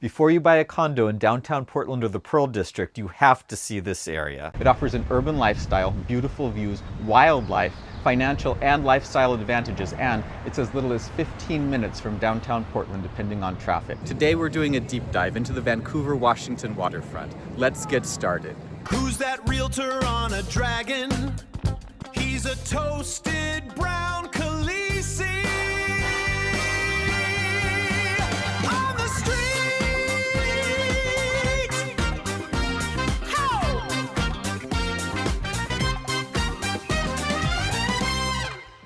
Before you buy a condo in downtown Portland or the Pearl District, you have to see this area. It offers an urban lifestyle, beautiful views, wildlife, financial and lifestyle advantages, and it's as little as 15 minutes from downtown Portland depending on traffic. Today we're doing a deep dive into the Vancouver Washington waterfront. Let's get started. Who's that realtor on a dragon? He's a toasted brown Khaleesi. On the street. Ho!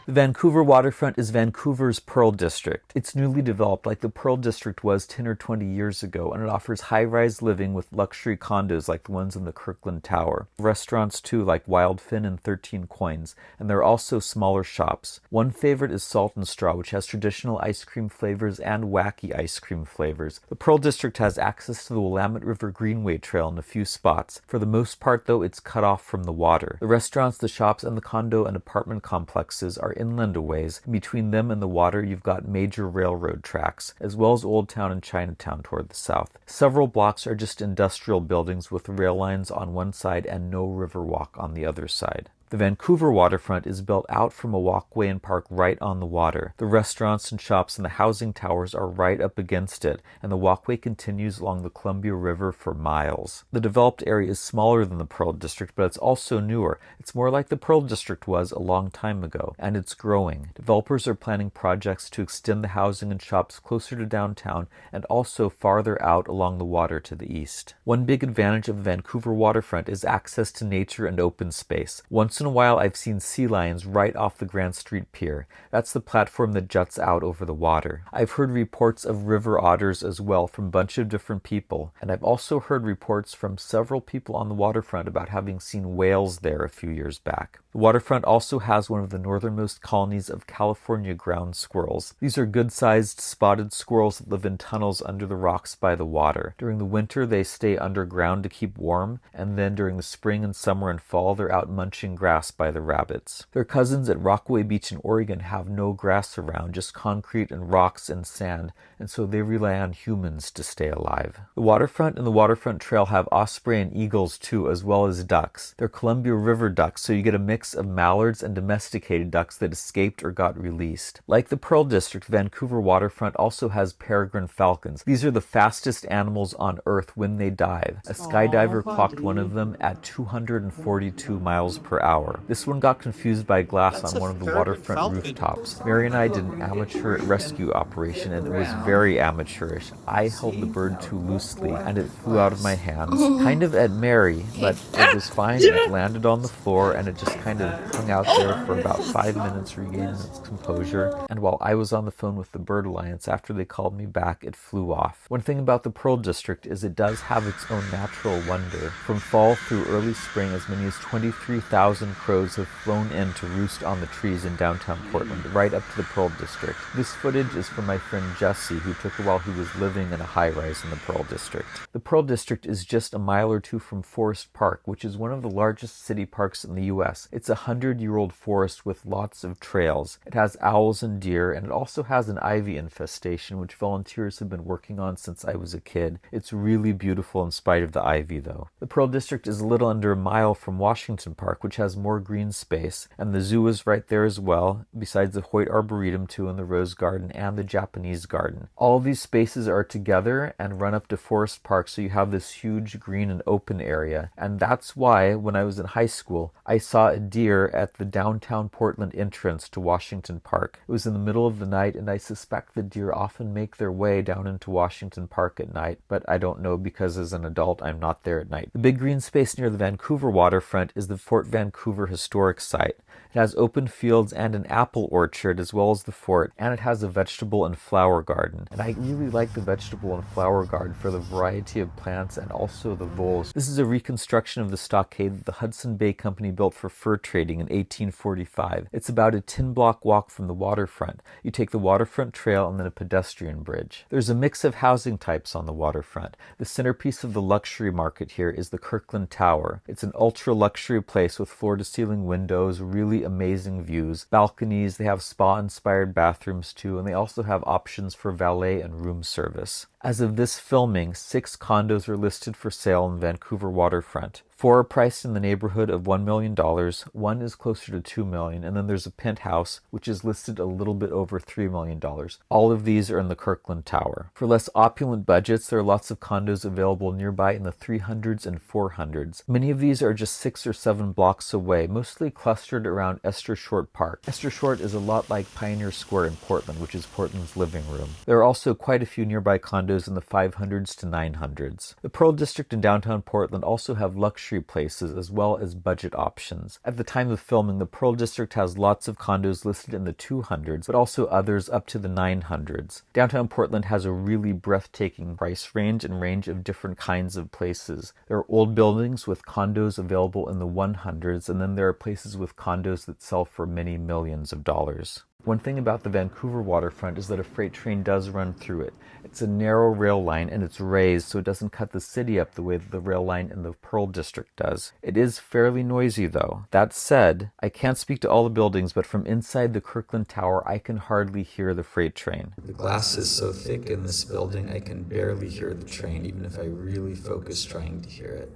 The Vancouver Waterfront is Vancouver's Pearl District. It's newly developed like the Pearl District was 10 or 20 years ago, and it offers high-rise living with luxury condos like the ones in the Kirkland Tower. Restaurants too, like Wild Fin and 13 Coins, and there are also smaller shops. One favorite is Salt and Straw, which has traditional ice cream flavors and wacky ice cream flavors. The Pearl District has access to the Willamette River Greenway Trail in a few spots. For the most part, though, it's cut off from the water. The restaurants, the shops, and the condo and apartment complexes are inland a ways. Between them and the water, you've got major railroad tracks, as well as Old Town and Chinatown toward the south. Several blocks are just industrial buildings with rail lines on one side and no river walk on the other side. The Vancouver waterfront is built out from a walkway and park right on the water. The restaurants and shops and the housing towers are right up against it, and the walkway continues along the Columbia River for miles. The developed area is smaller than the Pearl District, but it's also newer. It's more like the Pearl District was a long time ago, and it's growing. Developers are planning projects to extend the housing and shops closer to downtown and also farther out along the water to the east. One big advantage of the Vancouver waterfront is access to nature and open space. Once in a while, I've seen sea lions right off the Grand Street Pier. That's the platform that juts out over the water. I've heard reports of river otters as well from a bunch of different people, and I've also heard reports from several people on the waterfront about having seen whales there a few years back. The waterfront also has one of the northernmost colonies of California ground squirrels. These are good-sized spotted squirrels that live in tunnels under the rocks by the water. During the winter, they stay underground to keep warm, and then during the spring and summer and fall, they're out munching grass by the rabbits. Their cousins at Rockaway Beach in Oregon have no grass around, just concrete and rocks and sand, and so they rely on humans to stay alive. The waterfront and the waterfront trail have osprey and eagles too, as well as ducks. They're Columbia River ducks, so you get a mix of mallards and domesticated ducks that escaped or got released. Like the Pearl District, Vancouver waterfront also has peregrine falcons. These are the fastest animals on Earth when they dive. A skydiver clocked one of them at 242 miles per hour. This one got confused by glass on one of the waterfront rooftops. Mary and I did an amateur rescue operation, and it was very amateurish. I held the bird too loosely, and it flew out of my hands, kind of at Mary, but it was fine. It landed on the floor, and it just kind of hung out there for about 5 minutes, regaining its composure. And while I was on the phone with the Bird Alliance, after they called me back, it flew off. One thing about the Pearl District is it does have its own natural wonder. From fall through early spring, as many as 23,000 crows have flown in to roost on the trees in downtown Portland, right up to the Pearl District. This footage is from my friend Jesse, who took it while he was living in a high-rise in the Pearl District. The Pearl District is just a mile or two from Forest Park, which is one of the largest city parks in the U.S. It's a 100-year-old forest with lots of trails. It has owls and deer, and it also has an ivy infestation, which volunteers have been working on since I was a kid. It's really beautiful in spite of the ivy, though. The Pearl District is a little under a mile from Washington Park, which has more green space, and the zoo is right there as well, besides the Hoyt Arboretum too, and the Rose Garden and the Japanese Garden. All of these spaces are together and run up to Forest Park, so you have this huge green and open area. And that's why, when I was in high school, I saw a deer at the downtown Portland entrance to Washington Park. It was in the middle of the night, and I suspect the deer often make their way down into Washington Park at night, but I don't know because as an adult I'm not there at night. The big green space near the Vancouver waterfront is the Fort Vancouver Historic Site. It has open fields and an apple orchard as well as the fort, and it has a vegetable and flower garden. And I really like the vegetable and flower garden for the variety of plants and also the voles. This is a reconstruction of the stockade that the Hudson Bay Company built for fur trading in 1845. It's about a 10-block walk from the waterfront. You take the waterfront trail and then a pedestrian bridge. There's a mix of housing types on the waterfront. The centerpiece of the luxury market here is the Kirkland Tower. It's an ultra-luxury place with floor-to-ceiling windows, really amazing views, balconies. They have spa-inspired bathrooms too, and they also have options for valet and room service. As of this filming, 6 condos are listed for sale in Vancouver Waterfront. 4 are priced in the neighborhood of $1 million, 1 is closer to $2 million, and then there's a penthouse, which is listed a little bit over $3 million. All of these are in the Kirkland Tower. For less opulent budgets, there are lots of condos available nearby in the 300s and 400s. Many of these are just 6 or 7 blocks away, mostly clustered around Esther Short Park. Esther Short is a lot like Pioneer Square in Portland, which is Portland's living room. There are also quite a few nearby condos in the 500s to 900s. The Pearl District in downtown Portland also have luxury places as well as budget options. At the time of filming, the Pearl District has lots of condos listed in the 200s, but also others up to the 900s. Downtown Portland has a really breathtaking price range and range of different kinds of places. There are old buildings with condos available in the 100s, and then there are places with condos that sell for many millions of dollars. One thing about the Vancouver waterfront is that a freight train does run through it. It's a narrow rail line and it's raised so it doesn't cut the city up the way that the rail line in the Pearl District does. It is fairly noisy though. That said, I can't speak to all the buildings, but from inside the Kirkland Tower I can hardly hear the freight train. The glass is so thick in this building I can barely hear the train even if I really focus trying to hear it.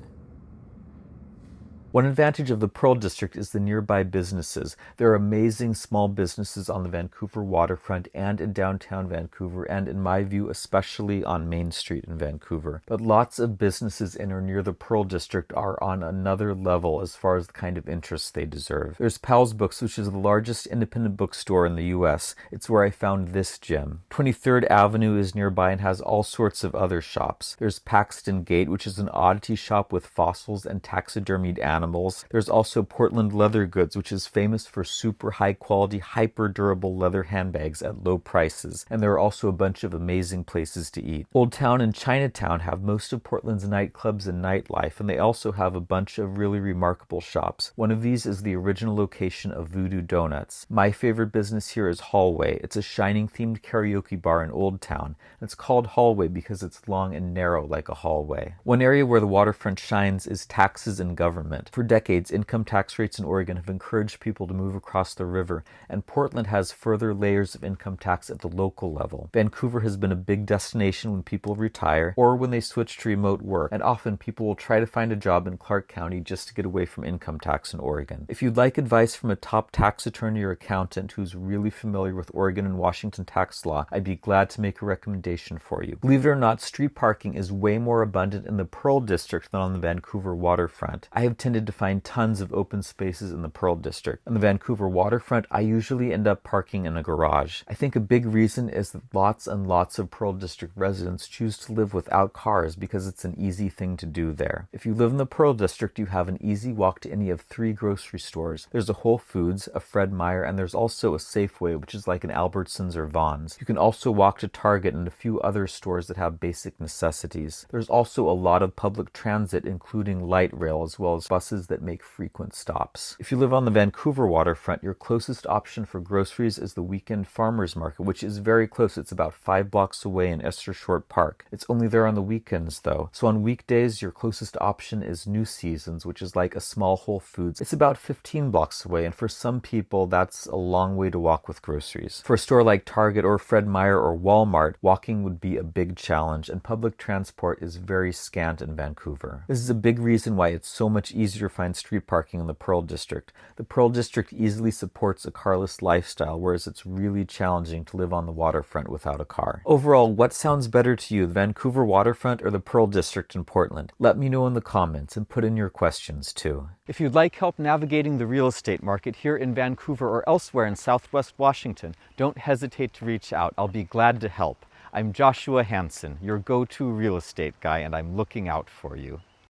One advantage of the Pearl District is the nearby businesses. There are amazing small businesses on the Vancouver waterfront and in downtown Vancouver, and in my view, especially on Main Street in Vancouver. But lots of businesses in or near the Pearl District are on another level as far as the kind of interest they deserve. There's Powell's Books, which is the largest independent bookstore in the US. It's where I found this gem. 23rd Avenue is nearby and has all sorts of other shops. There's Paxton Gate, which is an oddity shop with fossils and taxidermied animals. There's also Portland Leather Goods, which is famous for super high quality, hyper durable leather handbags at low prices. And there are also a bunch of amazing places to eat. Old Town and Chinatown have most of Portland's nightclubs and nightlife, and they also have a bunch of really remarkable shops. One of these is the original location of Voodoo Donuts. My favorite business here is Hallway. It's a Shining themed karaoke bar in Old Town. It's called Hallway because it's long and narrow like a hallway. One area where the waterfront shines is taxes and government. For decades, income tax rates in Oregon have encouraged people to move across the river, and Portland has further layers of income tax at the local level. Vancouver has been a big destination when people retire or when they switch to remote work, and often people will try to find a job in Clark County just to get away from income tax in Oregon. If you'd like advice from a top tax attorney or accountant who's really familiar with Oregon and Washington tax law, I'd be glad to make a recommendation for you. Believe it or not, street parking is way more abundant in the Pearl District than on the Vancouver waterfront. I have tended to find tons of open spaces in the Pearl District. On the Vancouver waterfront, I usually end up parking in a garage. I think a big reason is that lots and lots of Pearl District residents choose to live without cars because it's an easy thing to do there. If you live in the Pearl District, you have an easy walk to any of 3 grocery stores. There's a Whole Foods, a Fred Meyer, and there's also a Safeway, which is like an Albertsons or Vons. You can also walk to Target and a few other stores that have basic necessities. There's also a lot of public transit, including light rail, as well as buses that make frequent stops. If you live on the Vancouver waterfront, your closest option for groceries is the weekend farmers market, which is very close. It's about 5 blocks away in Esther Short Park. It's only there on the weekends though. So on weekdays, your closest option is New Seasons, which is like a small Whole Foods. It's about 15 blocks away, and for some people, that's a long way to walk with groceries. For a store like Target or Fred Meyer or Walmart, walking would be a big challenge, and public transport is very scant in Vancouver. This is a big reason why it's so much easier to find street parking in the Pearl District. The Pearl District easily supports a carless lifestyle, whereas it's really challenging to live on the waterfront without a car. Overall, what sounds better to you, the Vancouver waterfront or the Pearl District in Portland? Let me know in the comments and put in your questions too. If you'd like help navigating the real estate market here in Vancouver or elsewhere in Southwest Washington, don't hesitate to reach out. I'll be glad to help. I'm Joshua Hansen, your go-to real estate guy, and I'm looking out for you.